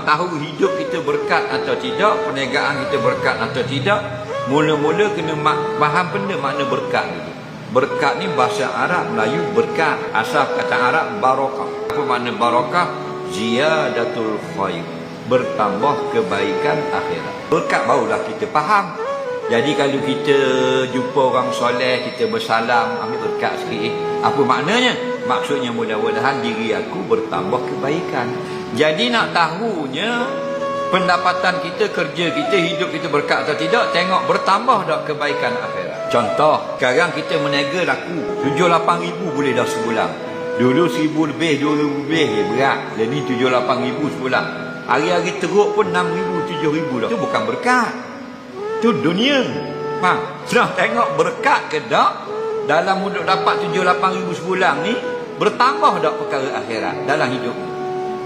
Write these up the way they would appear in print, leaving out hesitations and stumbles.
tahu hidup kita berkat atau tidak, perniagaan kita berkat atau tidak, mula-mula kena faham benda makna berkat dulu. Berkat ni bahasa Arab, Melayu berkat, asal kata Arab barakah. Apa makna barakah? Ziyadatul khair, bertambah kebaikan akhirat. Berkat barulah kita faham. Jadi kalau kita jumpa orang soleh, kita bersalam, ambil berkat sikit. Apa maknanya? Maksudnya mudah-mudahan diri aku bertambah kebaikan. Jadi nak tahunya pendapatan kita, kerja kita, hidup kita berkat atau tidak, tengok bertambah tak kebaikan akhirat. Contoh, sekarang kita meniaga laku 7-8 ribu boleh dah sebulan. Dulu 1,000 lebih, 2,000 lebih berat. Jadi 7-8 ribu sebulan. Hari-hari teruk pun 6 ribu, 7 ribu dah. Itu bukan berkat, itu dunia. Senang tengok berkat ke tak dalam untuk dapat 7-8 ribu sebulan ni, bertambah tak perkara akhirat dalam hidup ni?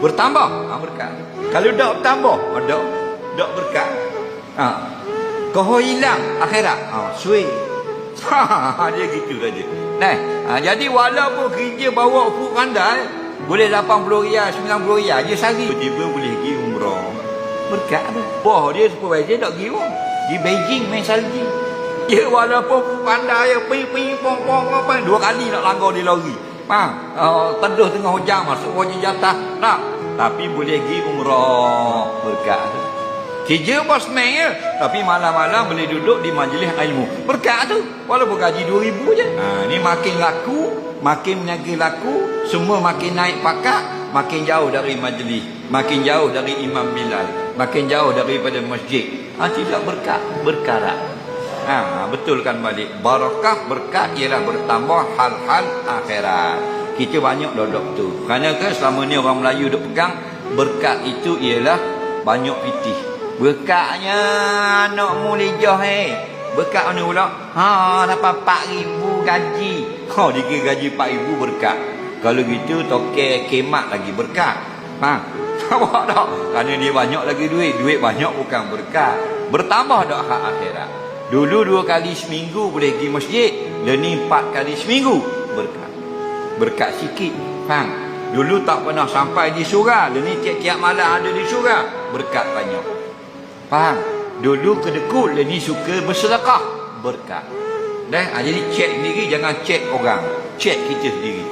Bertambah, berkat. Kalau tak bertambah, tak berkat. Kau hilang akhirat, suai. Dia gitu saja. Jadi walaupun kerja bawa food pandai, boleh 80 riyal, 90 riyal je sehari, tiba-tiba boleh pergi umrah. Berkat tu. Wah, dia supervisor tak pergi pun. Di Beijing main salji. Dia walaupun pandai, ping-pong, 2 kali nak langgar di lori. Teduh tengah hujan, masuk wajah jatah. Tak. Tapi boleh pergi umrah. Berkat tu. Kerja bos main je, tapi malam-malam boleh duduk di majlis ilmu. Berkat tu. Walaupun gaji 2,000 je. Ni makin laku, makin meniaga laku, semua makin naik pakat, makin jauh dari majlis, makin jauh dari Imam Bilal, makin jauh daripada masjid. Tidak berkat, berkarat. Betulkan balik. Barakah berkat ialah bertambah hal-hal akhirat. Kita banyak dodok tu. Kerana selama ni orang Melayu duk pegang berkat itu ialah banyak pitih. Berkatnya anak mulijah berkat mana pula? Dapat 4,000 gaji. Dikira gaji 4,000 berkat. Kalau gitu toke kemat lagi berkat. Nampak tak? Kerana dia banyak lagi duit. Duit banyak bukan berkat. Bertambah tak hak akhirat. Dulu 2 kali seminggu boleh pergi masjid. Ni 4 kali seminggu berkat. Berkat sikit. Dulu tak pernah sampai di surga. Ni tiap-tiap malam ada di surga. Berkat banyak. Dulu kedekut, ni suka bersedekah. Berkat. Jadi cek sendiri, jangan cek orang. Cek kita sendiri.